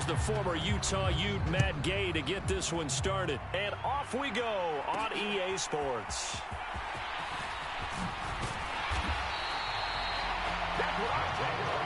here's the former Utah Ute Matt Gggh to get this one started. And off we go on EA Sports. That's what I'm talking about.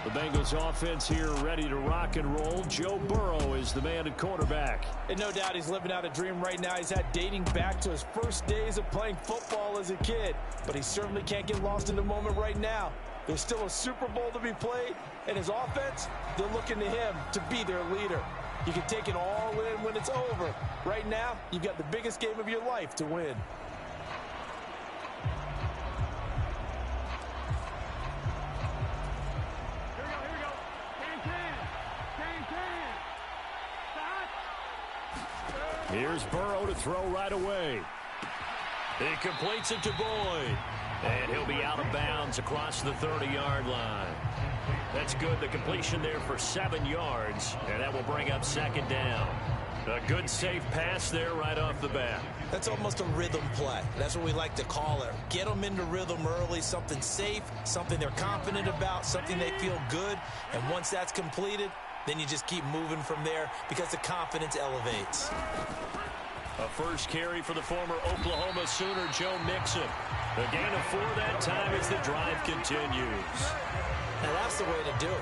The Bengals offense here ready to rock and roll. Joe Burrow is the man at quarterback. And no doubt he's living out a dream right now. He's had dating back to his first days of playing football as a kid. But he certainly can't get lost in the moment right now. There's still a Super Bowl to be played. And his offense, they're looking to him to be their leader. You can take it all in when it's over. Right now, you've got the biggest game of your life to win. Here's Burrow to throw right away. He completes it to Boyd. And he'll be out of bounds across the 30-yard line. That's good. The completion there for 7 yards. And that will bring up second down. A good, safe pass there right off the bat. That's almost a rhythm play. That's what we like to call it. Get them into rhythm early, something safe, something they're confident about, something they feel good. And once that's completed, then you just keep moving from there because the confidence elevates. A first carry for the former Oklahoma Sooner, Joe Mixon. A gain of 4 that time as the drive continues. Now that's the way to do it.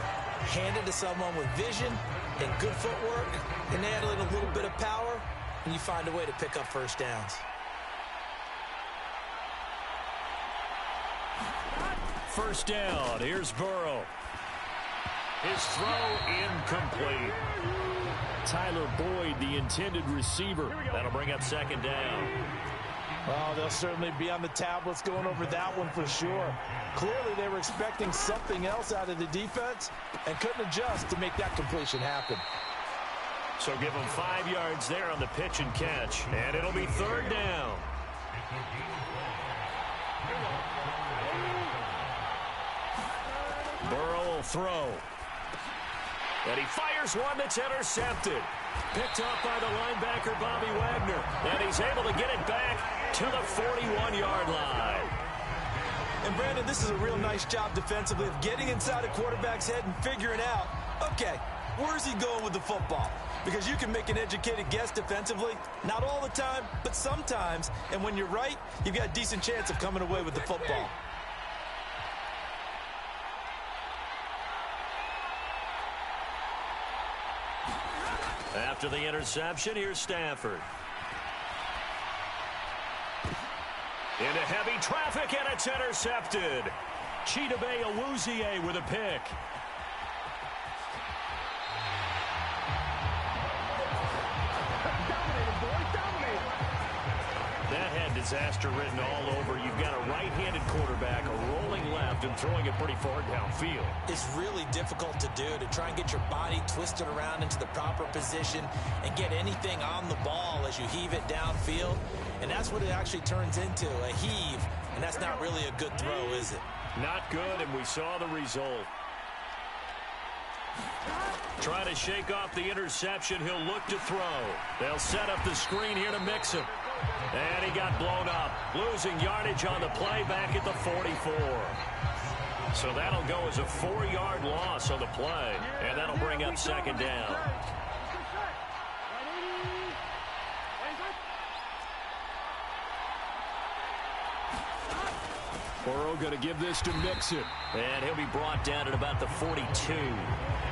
Hand it to someone with vision and good footwork, and add a little bit of power, and you find a way to pick up first downs. First down. Here's Burrow. His throw incomplete. Tyler Boyd, the intended receiver. That'll bring up second down. Well, they'll certainly be on the tablets going over that one for sure. Clearly, they were expecting something else out of the defense and couldn't adjust to make that completion happen. So give them 5 yards there on the pitch and catch, and it'll be third down. Burrow will throw. And he fires one that's intercepted. Picked up by the linebacker, Bobby Wagner. And he's able to get it back to the 41-yard line. And, Brandon, this is a real nice job defensively of getting inside a quarterback's head and figuring out, okay, where's he going with the football? Because you can make an educated guess defensively. Not all the time, but sometimes. And when you're right, you've got a decent chance of coming away with the football. After the interception, here's Stafford. Into heavy traffic, and it's intercepted. Chidobe Awuzie with a pick. That had disaster written all over. You've got a right-handed quarterback, a rolling left, and throwing it pretty far downfield. It's really difficult to do, to try and get your body twisted around into the proper position and get anything on the ball as you heave it downfield. And that's what it actually turns into, a heave. And that's not really a good throw, is it? Not good, and we saw the result. Trying to shake off the interception. He'll look to throw. They'll set up the screen here to mix him. And he got blown up. Losing yardage on the play back at the 44. So that'll go as a 4-yard loss on the play. And that'll bring up second down. Burrow going to give this to Mixon. And he'll be brought down at about the 42.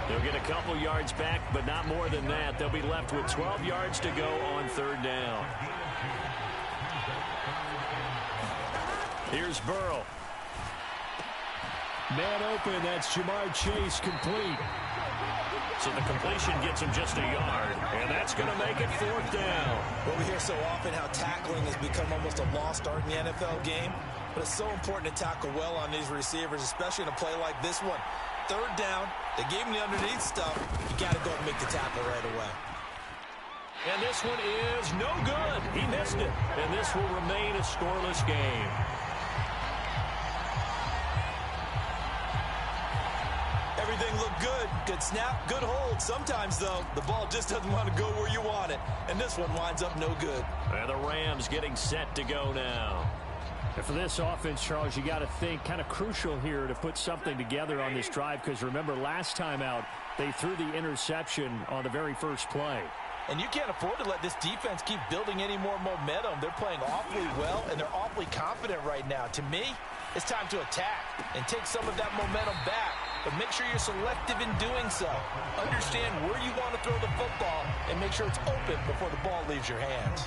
They'll get a couple yards back, but not more than that. They'll be left with 12 yards to go on third down. Here's Burrow. Man open, that's Jamar Chase complete. So the completion gets him just a yard, and that's going to make it fourth down. Well, we hear so often how tackling has become almost a lost art in the NFL game, but it's so important to tackle well on these receivers, especially in a play like this one. Third down, they gave him the underneath stuff. You got to go and make the tackle right away. And this one is no good. He missed it, and this will remain a scoreless game. Everything looked good. Good snap, good hold. Sometimes, though, the ball just doesn't want to go where you want it. And this one winds up no good. And the Rams getting set to go now. And for this offense, Charles, you got to think kind of crucial here to put something together on this drive, because remember last time out they threw the interception on the very first play. And you can't afford to let this defense keep building any more momentum. They're playing awfully well, and they're awfully confident right now. To me, it's time to attack and take some of that momentum back. But make sure you're selective in doing so. Understand where you want to throw the football and make sure it's open before the ball leaves your hands.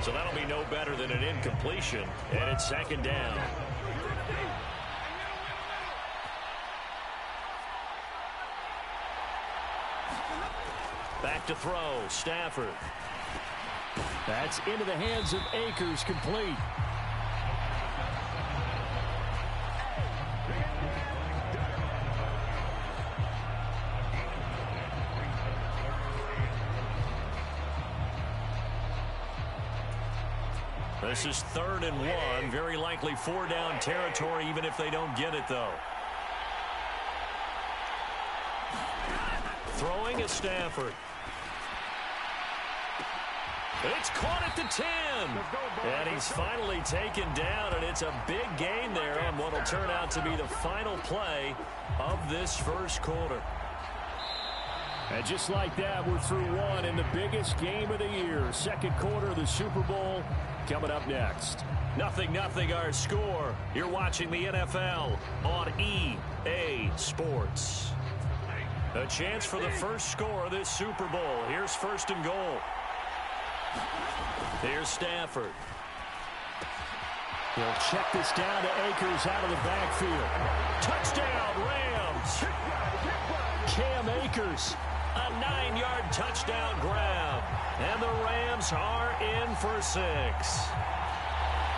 So that'll be no better than an incompletion, and it's second down. Back to throw, Stafford. That's into the hands of Akers, complete. This is 3rd and 1, very likely 4-down territory, even if they don't get it, though. Throwing at Stafford. It's caught at the 10. And he's finally taken down, and it's a big gain there on what will turn out to be the final play of this first quarter. And just like that, we're through one in the biggest game of the year. Second quarter of the Super Bowl coming up next. 0-0 our score. You're watching the NFL on EA Sports. A chance for the first score of this Super Bowl. Here's 1st and goal. Here's Stafford. He'll check this down to Akers out of the backfield. Touchdown, Rams. Cam Akers, a 9-yard touchdown grab. And the Rams are in for 6.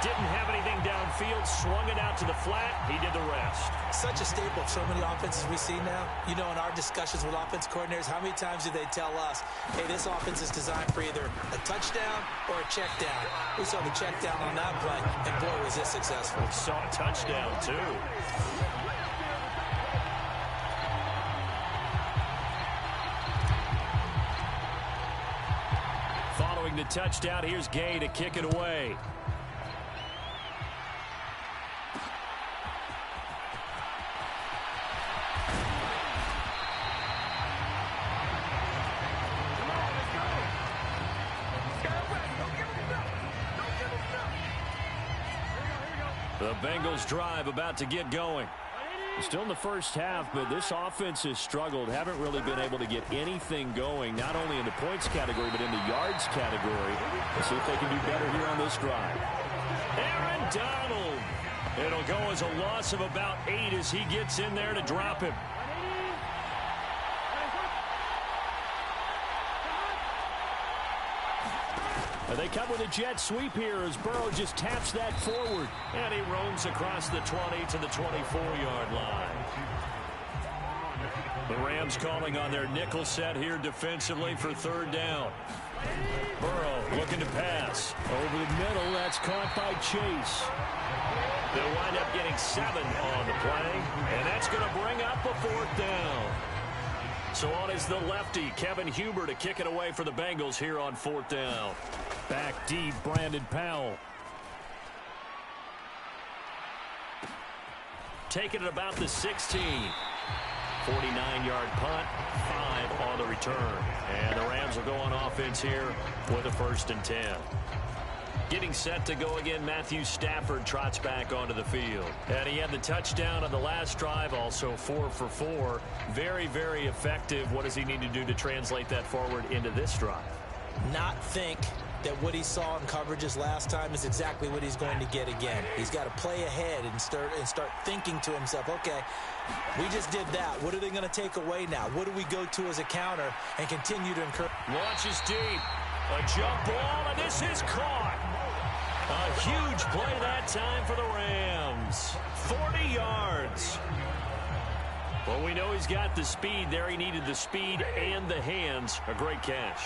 Didn't have anything downfield, swung it out to the flat. He did the rest. Such a staple of so many offenses we see now. You know, in our discussions with offense coordinators, how many times do they tell us, hey, this offense is designed for either a touchdown or a check down. We saw the check down on that play, and boy, was this successful. We saw a touchdown, too. Following the touchdown, here's Gggh to kick it away. The Bengals drive about to get going. Still in the first half, but this offense has struggled. Haven't really been able to get anything going, not only in the points category, but in the yards category. Let's see if they can do better here on this drive. Aaron Donald. It'll go as a loss of about 8 as he gets in there to drop him. They come with a jet sweep here as Burrow just taps that forward. And he roams across the 20 to the 24-yard line. The Rams calling on their nickel set here defensively for 3rd down. Burrow looking to pass. Over the middle, that's caught by Chase. They'll wind up getting 7 on the play. And that's going to bring up a 4th down. So on is the lefty, Kevin Huber, to kick it away for the Bengals here on 4th down. Back deep, Brandon Powell. Taking it about the 16. 49-yard punt, 5 on the return. And the Rams will go on offense here with a 1st and 10. Getting set to go again, Matthew Stafford trots back onto the field. And he had the touchdown on the last drive, also 4 for 4. Very, very effective. What does he need to do to translate that forward into this drive? Not think that what he saw in coverages last time is exactly what he's going to get again. He's got to play ahead and start thinking to himself, okay, we just did that. What are they going to take away now? What do we go to as a counter and continue to encourage? Launches deep. A jump ball, and this is caught. A huge play that time for the Rams. 40 yards. Well, we know he's got the speed there. He needed the speed and the hands. A great catch.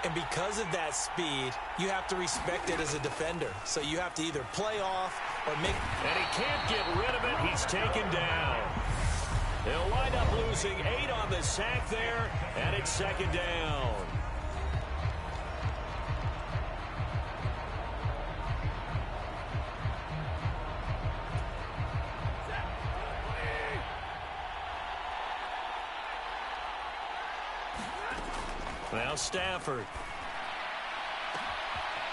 And because of that speed, you have to respect it as a defender. So you have to either play off or make... And he can't get rid of it. He's taken down. They'll wind up losing 8 on the sack there, and it's 2nd down. Now Stafford.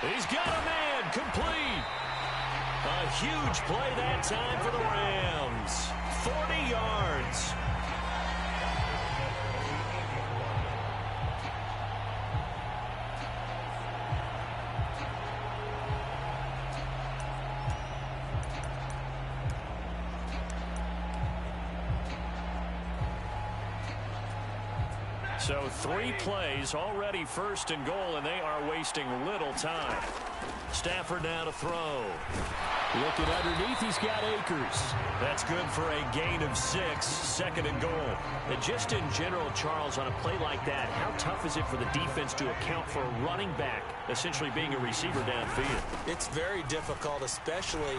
He's got a man, complete. A huge play that time for the Rams. 40 yards. So 3 plays, already first and goal, and they are wasting little time. Stafford now to throw. Looking underneath, he's got Akers. That's good for a gain of 6, second and goal. And just in general, Charles, on a play like that, how tough is it for the defense to account for a running back essentially being a receiver downfield? It's very difficult, especially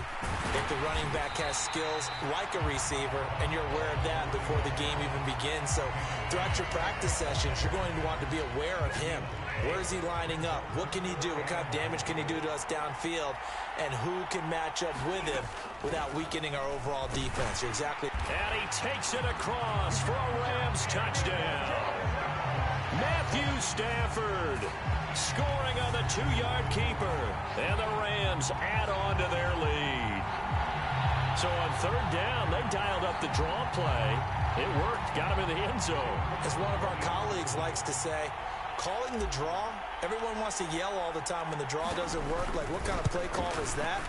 if the running back has skills like a receiver, and you're aware of that before the game even begins. So throughout your practice sessions, you're going to want to be aware of him. Where is he lining up? What can he do? What kind of damage can he do to us downfield? And who can match up with him without weakening our overall defense? You're exactly. And he takes it across for a Rams touchdown. Matthew Stafford scoring on the 2-yard keeper. And the Rams add on to their lead. So on third down, they dialed up the draw play. It worked. Got him in the end zone. As one of our colleagues likes to say, calling the draw, everyone wants to yell all the time when the draw doesn't work. Like, what kind of play call is that?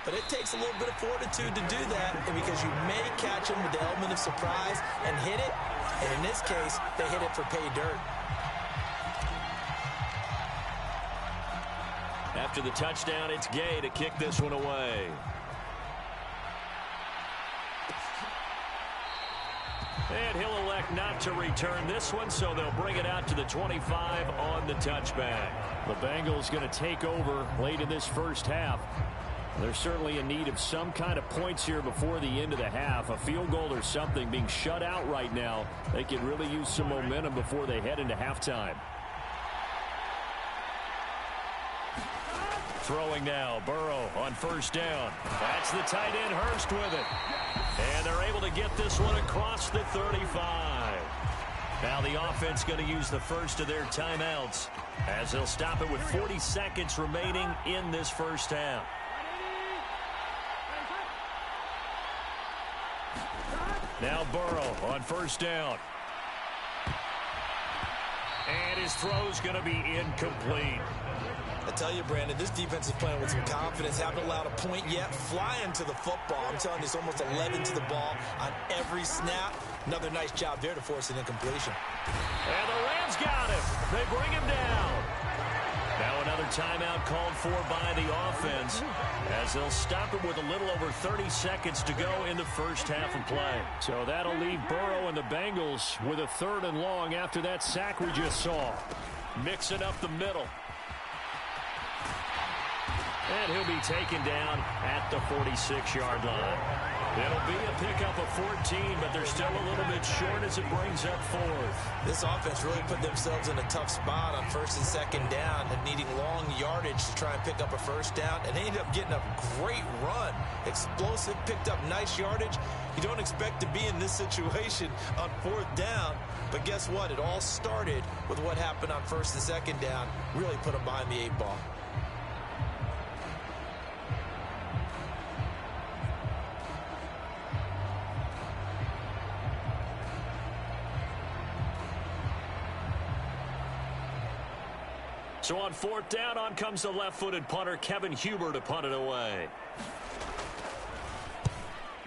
But it takes a little bit of fortitude to do that, and because you may catch him with the element of surprise and hit it. And in this case, they hit it for pay dirt. After the touchdown, it's Gggh to kick this one away. And he'll elect not to return this one, so they'll bring it out to the 25 on the touchback. The Bengals going to take over late in this first half. They're certainly in need of some kind of points here before the end of the half. A field goal or something. Being shut out right now, they could really use some momentum before they head into halftime. Throwing now, Burrow on first down. That's the tight end, Hurst with it. And they're able to get this one across the 35. Now the offense going to use the first of their timeouts as they'll stop it with 40 seconds remaining in this first half. Now Burrow on first down. And his throw's going to be incomplete. I tell you, Brandon, this defense is playing with some confidence. Haven't allowed a point yet. Flying to the football. I'm telling you, it's almost 11 to the ball on every snap. Another nice job there to force an incompletion. And the Rams got him. They bring him down. Now another timeout called for by the offense as they'll stop it with a little over 30 seconds to go in the first half of play. So that'll leave Burrow and the Bengals with a 3rd and long after that sack we just saw. Mixing up the middle. And he'll be taken down at the 46-yard line. It'll be a pickup of 14, but they're still a little bit short as it brings up 4th. This offense really put themselves in a tough spot on 1st and 2nd down and needing long yardage to try and pick up a first down. And they ended up getting a great run. Explosive, picked up nice yardage. You don't expect to be in this situation on 4th down. But guess what? It all started with what happened on 1st and 2nd down. Really put them behind the 8 ball. So on 4th down, on comes the left-footed punter, Kevin Huber, to punt it away.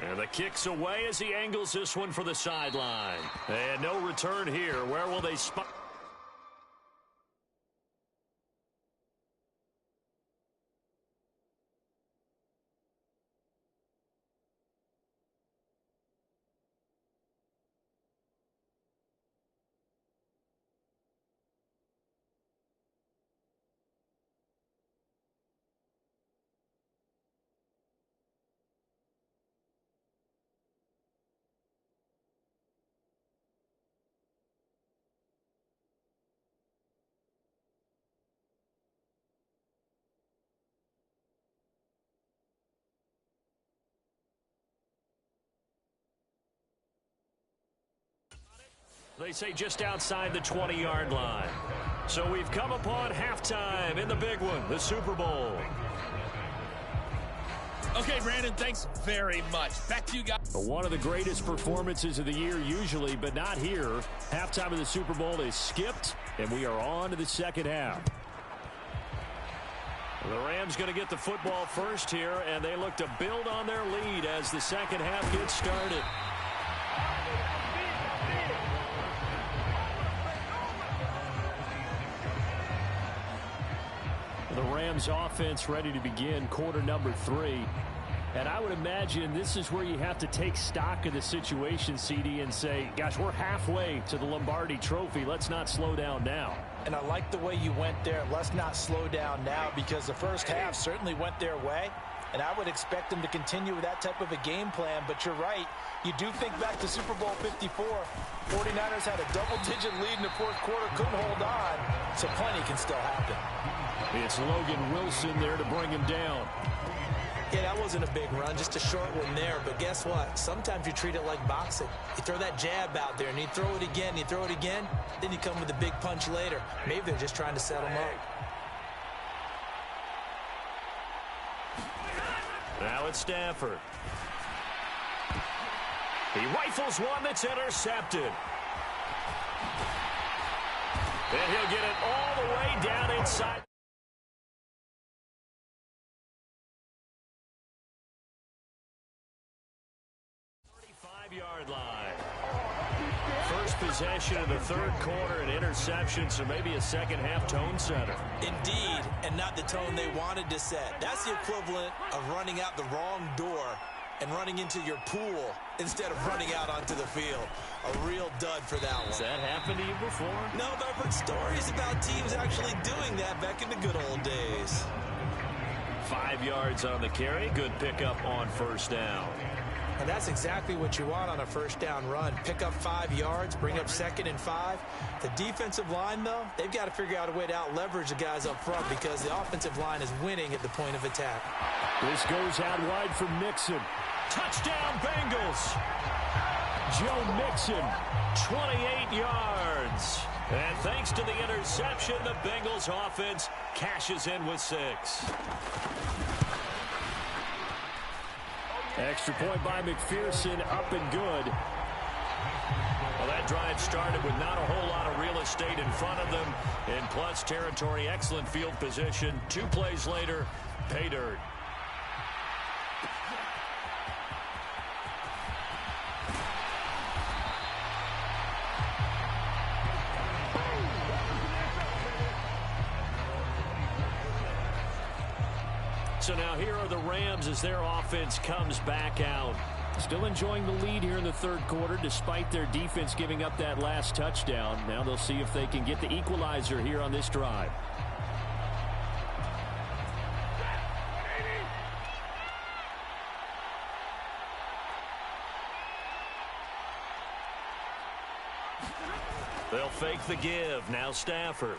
And the kick's away as he angles this one for the sideline. And no return here. Where will they spot? They say just outside the 20-yard line. So we've come upon halftime in the big one, the Super Bowl. Okay, Brandon, thanks very much. Back to you guys. One of the greatest performances of the year usually, but not here. Halftime of the Super Bowl is skipped, and we are on to the second half. The Rams going to get the football first here, and they look to build on their lead as the second half gets started. The Rams offense ready to begin quarter number 3. And I would imagine this is where you have to take stock of the situation, CD, and say, gosh, we're halfway to the Lombardi Trophy. Let's not slow down now. And I like the way you went there. Let's not slow down now, because the first half certainly went their way. And I would expect them to continue with that type of a game plan. But you're right. You do think back to Super Bowl 54. 49ers had a double-digit lead in the fourth quarter, couldn't hold on. So plenty can still happen. It's Logan Wilson there to bring him down. Yeah, that wasn't a big run, just a short one there. But guess what? Sometimes you treat it like boxing. You throw that jab out there, and you throw it again, you throw it again, then you come with a big punch later. Maybe they're just trying to set him up. Now it's Stafford. He rifles one that's intercepted. And he'll get it all the way down inside. 35-yard line. First possession of the third quarter, an interception, so maybe a second-half tone setter. Indeed, and not the tone they wanted to set. That's the equivalent of running out the wrong door and running into your pool instead of running out onto the field. A real dud for that one. Has that happened to you before? No, but I've heard stories about teams actually doing that back in the good old days. 5 yards on the carry. Good pickup on first down. And that's exactly what you want on a first down run. Pick up 5 yards, bring up 2nd and 5. The defensive line, though, they've got to figure out a way to out-leverage the guys up front because the offensive line is winning at the point of attack. This goes out wide for Mixon. Touchdown, Bengals. Joe Mixon, 28 yards. And thanks to the interception, the Bengals offense cashes in with 6. Extra point by McPherson, up and good. Well, that drive started with not a whole lot of real estate in front of them. In plus territory, excellent field position. 2 plays later, pay dirt. So now here are the Rams as their offense comes back out. Still enjoying the lead here in the third quarter despite their defense giving up that last touchdown. Now they'll see if they can get the equalizer here on this drive. They'll fake the give. Now Stafford.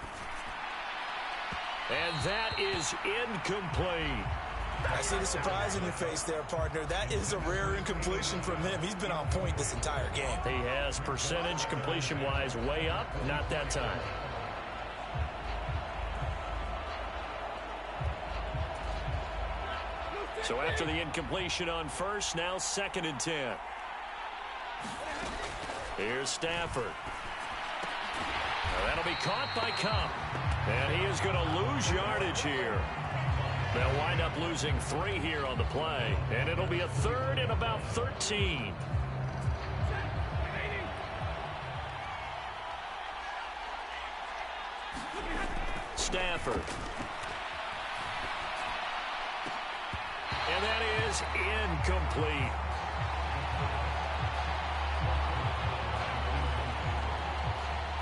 And that is incomplete. I see the surprise in your face there, partner. That is a rare incompletion from him. He's been on point this entire game. He has percentage completion-wise way up, not that time. So after the incompletion on first, now 2nd and 10. Here's Stafford. Now that'll be caught by Cup. And he is going to lose yardage here. They'll wind up losing 3 here on the play. And it'll be a 3rd and about 13. Stafford. And that is incomplete.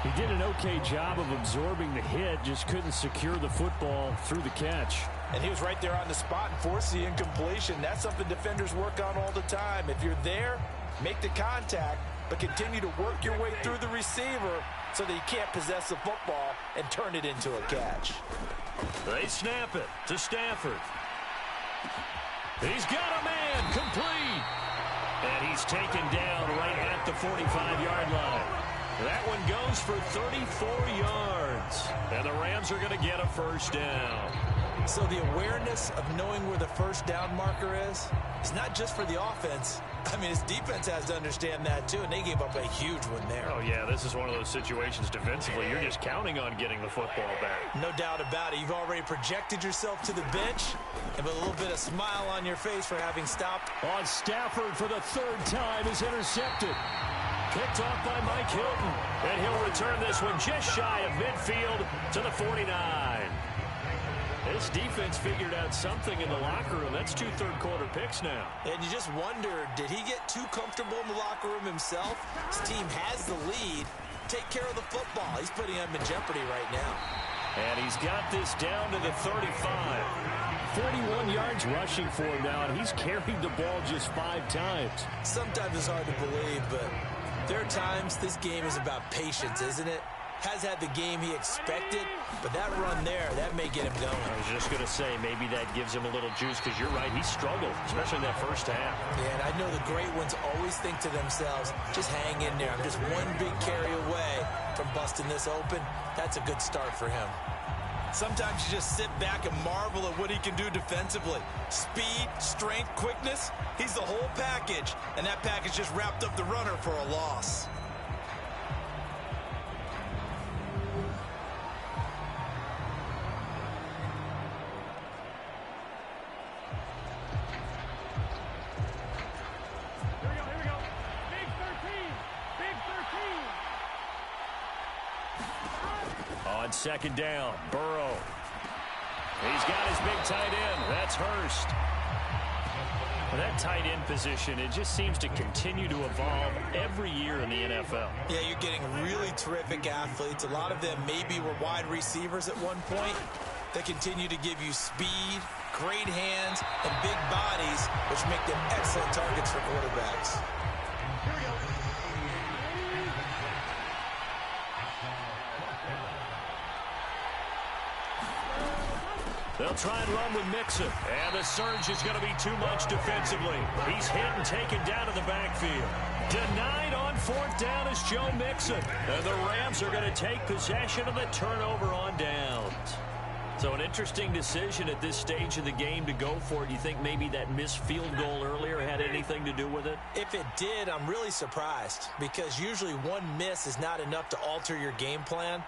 He did an okay job of absorbing the hit, just couldn't secure the football through the catch. And he was right there on the spot and forced the incompletion. That's something defenders work on all the time. If you're there, make the contact, but continue to work your way through the receiver so that you can't possess the football and turn it into a catch. They snap it to Stafford. He's got a man, complete. And he's taken down right at the 45-yard line. That one goes for 34 yards. And the Rams are going to get a first down. So the awareness of knowing where the first down marker is not just for the offense. I mean, his defense has to understand that, too, and they gave up a huge one there. Oh, yeah, this is one of those situations defensively. You're just counting on getting the football back. No doubt about it. You've already projected yourself to the bench, and with a little bit of smile on your face for having stopped. On Stafford for the third time is intercepted. Picked off by Mike Hilton, and he'll return this one just shy of midfield to the 49. This defense figured out something in the locker room. That's 2 third-quarter picks now. And you just wonder, did he get too comfortable in the locker room himself? His team has the lead. Take care of the football. He's putting them in jeopardy right now. And he's got this down to the 35. 41 yards rushing for him now, and he's carried the ball just 5 times. Sometimes it's hard to believe, but there are times this game is about patience, isn't it? Has had the game he expected, but that run there, that may get him going. I was just going to say, maybe that gives him a little juice, because you're right, he struggled, especially in that first half. Yeah, and I know the great ones always think to themselves, just hang in there. I'm just one big carry away from busting this open. That's a good start for him. Sometimes you just sit back and marvel at what he can do defensively. Speed, strength, quickness, he's the whole package, and that package just wrapped up the runner for a loss. On second down, Burrow. He's got his big tight end. That's Hurst. Well, that tight end position, it just seems to continue to evolve every year in the NFL. Yeah, you're getting really terrific athletes. A lot of them maybe were wide receivers at one point. They continue to give you speed, great hands, and big bodies, which make them excellent targets for quarterbacks. Here we go. They'll try and run with Mixon. And the surge is going to be too much defensively. He's hit and taken down to the backfield. Denied on fourth down is Joe Mixon. And the Rams are going to take possession of the turnover on downs. So an interesting decision at this stage of the game to go for it. Do you think maybe that missed field goal earlier had anything to do with it? If it did, I'm really surprised, because usually one miss is not enough to alter your game plan.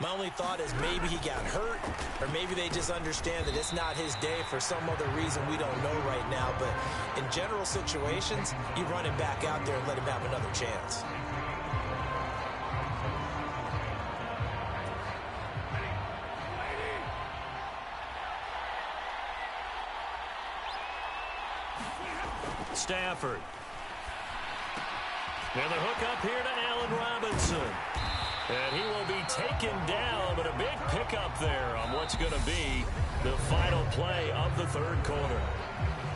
My only thought is maybe he got hurt, or maybe they just understand that it's not his day for some other reason we don't know right now. But in general situations, you run him back out there and let him have another chance. Stafford. Now the hook up here to Allen Robinson. And he will be taken down, but a big pickup there on what's going to be the final play of the third quarter.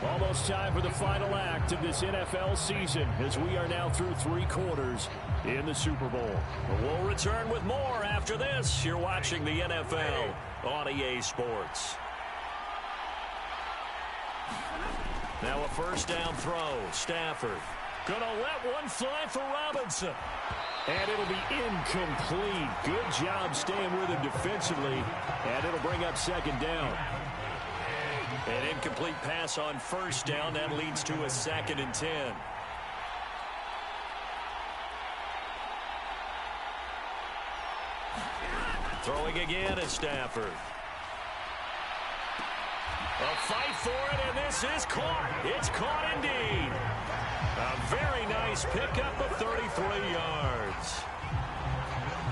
Almost time for the final act of this NFL season as we are now through 3 quarters in the Super Bowl. We'll return with more after this. You're watching the NFL on EA Sports. Now a first down throw. Stafford going to let one fly for Robinson. And it'll be incomplete. Good job staying with him defensively. And it'll bring up second down. An incomplete pass on first down. That leads to a 2nd and 10. Throwing again at Stafford. A fight for it, and this is caught. It's caught indeed. A very nice pickup of 33 yards.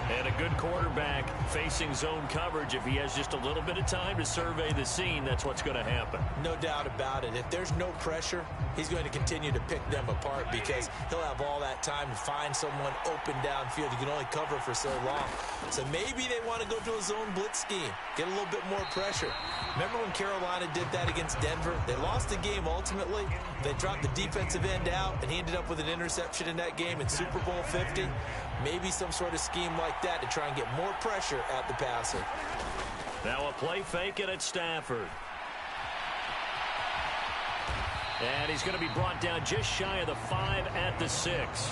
And a good quarterback facing zone coverage. If he has just a little bit of time to survey the scene, that's what's going to happen. No doubt about it. If there's no pressure, he's going to continue to pick them apart, because he'll have all that time to find someone open downfield. He can only cover for so long. So maybe they want to go to a zone blitz scheme, get a little bit more pressure. Remember when Carolina did that against Denver? They lost the game ultimately. They dropped the defensive end out, and he ended up with an interception in that game in Super Bowl 50. Maybe some sort of scheme like that to try and get more pressure at the passer. Now a play fake it at Stafford. And he's going to be brought down just shy of the 5 at the 6.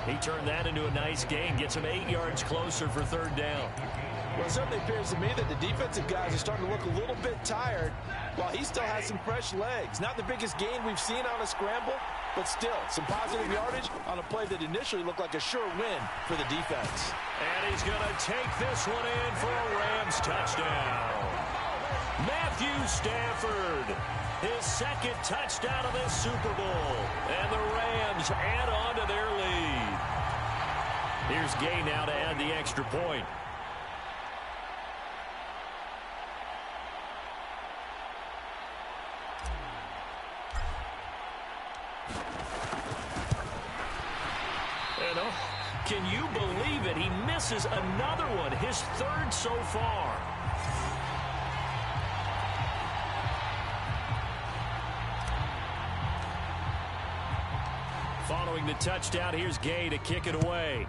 He turned that into a nice gain, gets him 8 yards closer for third down. Well, it certainly appears to me that the defensive guys are starting to look a little bit tired while he still has some fresh legs. Not the biggest gain we've seen on a scramble, but still some positive yardage on a play that initially looked like a sure win for the defense. And he's going to take this one in for a Rams touchdown. Matthew Stafford, his second touchdown of this Super Bowl. And the Rams add on to their lead. Here's Gggh now to add the extra point. Can you believe it? He misses another one, his third so far. Following the touchdown, here's Gggh to kick it away.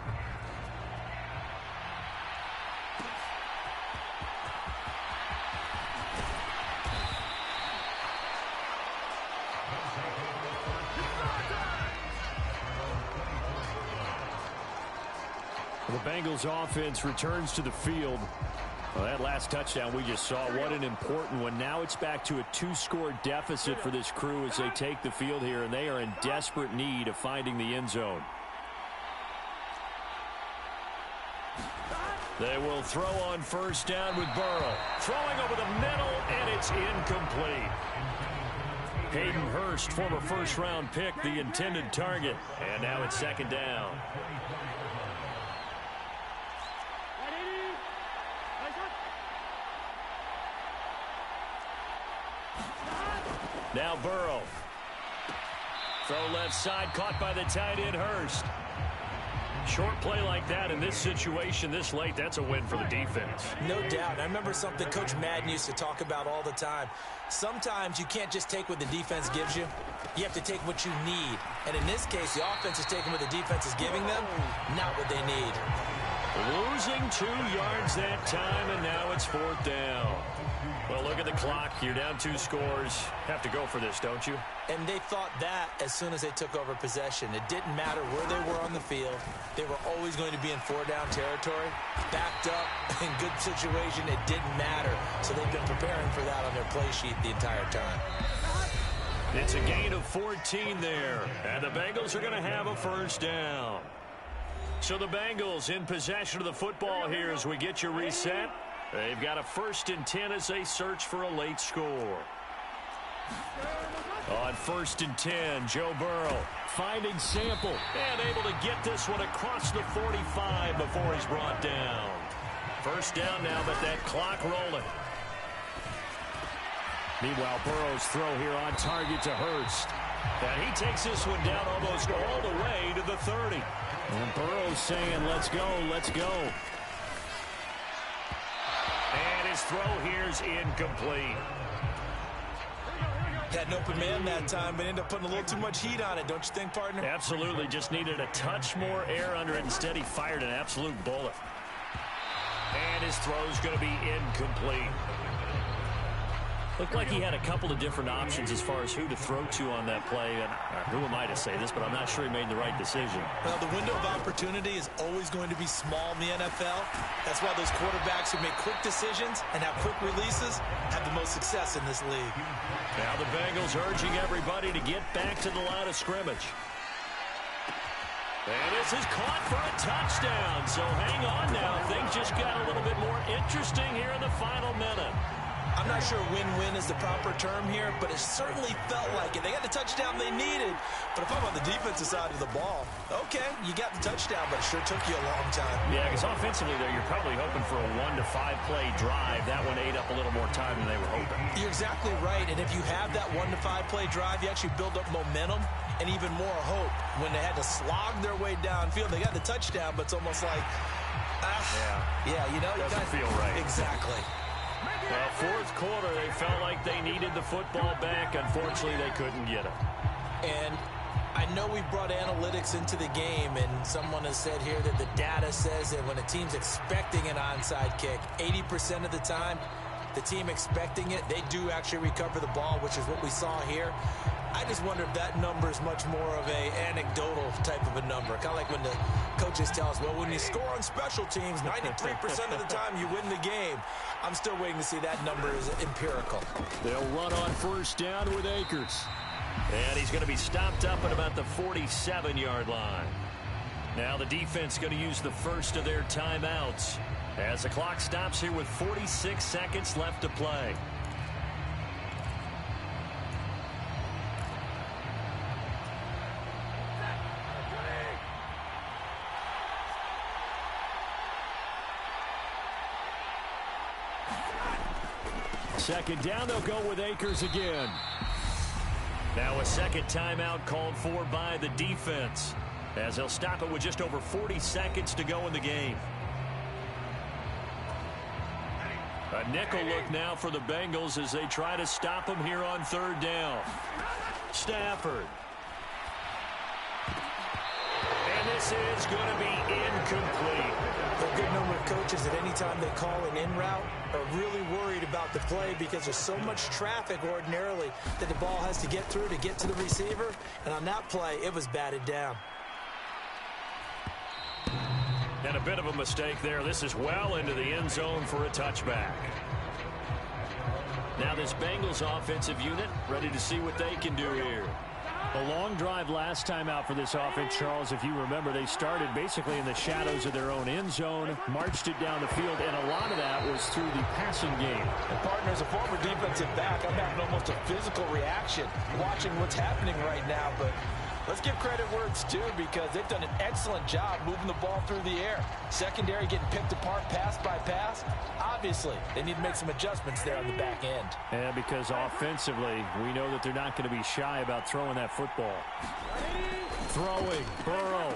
The Bengals offense returns to the field. Well, that last touchdown we just saw, what an important one. Now it's back to a 2-score deficit for this crew as they take the field here, and they are in desperate need of finding the end zone. They will throw on first down with Burrow. Throwing over the middle, and it's incomplete. Hayden Hurst, former first-round pick, the intended target. And now it's second down. Now Burrow. Throw left side, caught by the tight end Hurst. Short play like that in this situation this late, that's a win for the defense. No doubt. I remember something Coach Madden used to talk about all the time. Sometimes you can't just take what the defense gives you. You have to take what you need. And in this case, the offense is taking what the defense is giving them, not what they need. Losing 2 yards that time, and now it's fourth down. Well, look at the clock. You're down 2 scores. Have to go for this, don't you? And they thought that as soon as they took over possession. It didn't matter where they were on the field. They were always going to be in 4-down territory. Backed up, in good situation, it didn't matter. So they've been preparing for that on their play sheet the entire time. It's a gain of 14 there. And the Bengals are going to have a first down. So the Bengals in possession of the football here as we get you reset. They've got a 1st and 10 as they search for a late score. On 1st and 10, Joe Burrow finding Sample and able to get this one across the 45 before he's brought down. First down now, but that clock rolling. Meanwhile, Burrow's throw here on target to Hurst. And he takes this one down almost all the way to the 30. And Burrow's saying, let's go, let's go. And his throw here's incomplete. Had an open man that time, but ended up putting a little too much heat on it, don't you think, partner? Absolutely. Just needed a touch more air under it. Instead, he fired an absolute bullet. And his throw's going to be incomplete. Looked like he had a couple of different options as far as who to throw to on that play. And who am I to say this, but I'm not sure he made the right decision. Well, the window of opportunity is always going to be small in the NFL. That's why those quarterbacks who make quick decisions and have quick releases have the most success in this league. Now the Bengals urging everybody to get back to the line of scrimmage. And this is caught for a touchdown. So hang on now. Things just got a little bit more interesting here in the final minute. I'm not sure win-win is the proper term here, but it certainly felt like it. They got the touchdown they needed. But if I'm on the defensive side of the ball, okay, you got the touchdown, but it sure took you a long time. Yeah, because offensively there, you're probably hoping for a 1 to 5 play drive. That one ate up a little more time than they were hoping. You're exactly right. And if you have that 1 to 5 play drive, you actually build up momentum and even more hope. When they had to slog their way downfield, they got the touchdown, but it's almost like, yeah, you know, doesn't feel right. Exactly. Well, fourth quarter, they felt like they needed the football back. Unfortunately, they couldn't get it. And I know we brought analytics into the game, and someone has said here that the data says that when a team's expecting an onside kick, 80% of the time, the team expecting it, they do actually recover the ball, which is what we saw here. I just wonder if that number is much more of a anecdotal type of a number. Kind of like when the coaches tell us, well, when you score on special teams, 93% of the time you win the game. I'm still waiting to see that number is empirical. They'll run on first down with Akers. And he's going to be stopped up at about the 47-yard line. Now the defense going to use the first of their timeouts as the clock stops here with 46 seconds left to play. Second down, they'll go with Akers again. Now a second timeout called for by the defense, as they'll stop it with just over 40 seconds to go in the game. A nickel look now for the Bengals as they try to stop them here on third down. Stafford. And this is going to be incomplete. A good number of coaches at any time they call an in route are really worried about the play because there's so much traffic ordinarily that the ball has to get through to get to the receiver. And on that play, it was batted down. And a bit of a mistake there. This is well into the end zone for a touchback. Now this Bengals offensive unit ready to see what they can do here. A long drive last time out for this offense, Charles. If you remember, they started basically in the shadows of their own end zone, marched it down the field, and a lot of that was through the passing game. And partner, as a former defensive back, I'm having almost a physical reaction watching what's happening right now. But let's give credit where it's due because they've done an excellent job moving the ball through the air. Secondary getting picked apart pass by pass. Obviously, they need to make some adjustments there on the back end. Yeah, because offensively, we know that they're not going to be shy about throwing that football. Throwing, Burrow.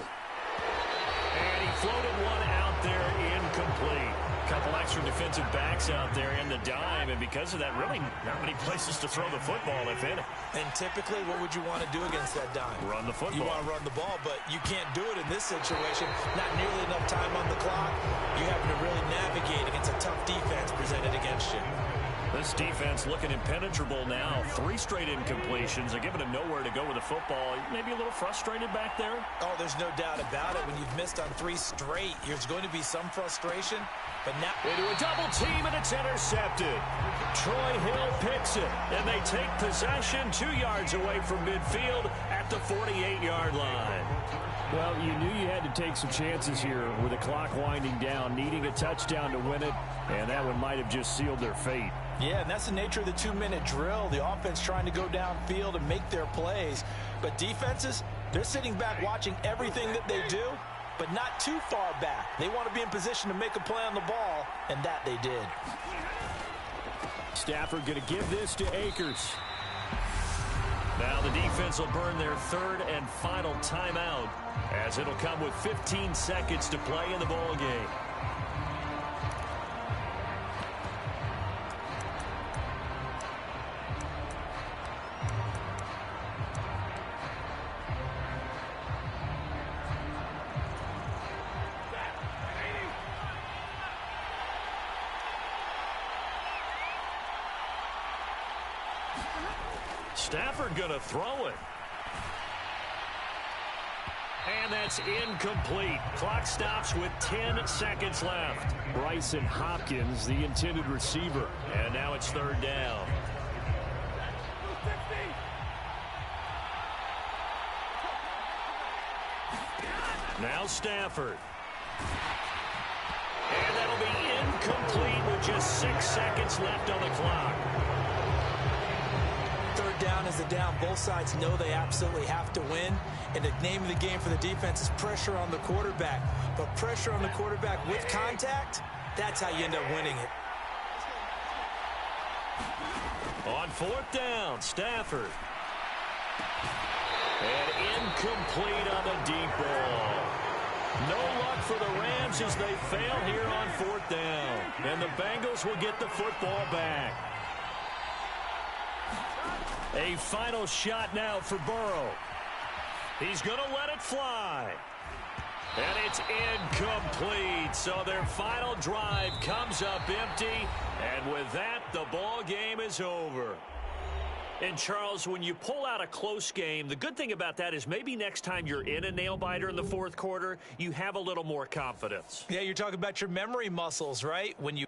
And he floated one out there incomplete. Couple extra defensive backs out there in the dime, and because of that, really not many places to throw the football, if any. And typically, what would you want to do against that dime? Run the football. You want to run the ball, but you can't do it in this situation. Not nearly enough time on the clock. You having to really navigate against a tough defense presented against you. This defense looking impenetrable now. 3 straight incompletions. They're giving him nowhere to go with the football. Maybe a little frustrated back there. Oh, there's no doubt about it. When you've missed on 3 straight, there's going to be some frustration. But now into a double team, and it's intercepted. Troy Hill picks it, and they take possession 2 yards away from midfield at the 48-yard line. Well, you knew you had to take some chances here with the clock winding down, needing a touchdown to win it, and that one might have just sealed their fate. Yeah, and that's the nature of the 2-minute drill. The offense trying to go downfield and make their plays. But defenses, they're sitting back watching everything that they do, but not too far back. They want to be in position to make a play on the ball, and that they did. Stafford going to give this to Akers. Now the defense will burn their 3rd and final timeout as it'll come with 15 seconds to play in the ball game. Stafford going to throw it. And that's incomplete. Clock stops with 10 seconds left. Bryson Hopkins, the intended receiver. And now it's 3rd down. Now Stafford. And that'll be incomplete with just 6 seconds left on the clock. 3rd down is a down. Both sides know they absolutely have to win. And the name of the game for the defense is pressure on the quarterback. But pressure on the quarterback with contact, that's how you end up winning it. On 4th down, Stafford. And incomplete on the deep ball. No luck for the Rams as they fail here on 4th down. And the Bengals will get the football back. A final shot now for Burrow. He's going to let it fly. And it's incomplete. So their final drive comes up empty. And with that, the ball game is over. And, Charles, when you pull out a close game, the good thing about that is maybe next time you're in a nail-biter in the fourth quarter, you have a little more confidence. Yeah, you're talking about your memory muscles, right? When you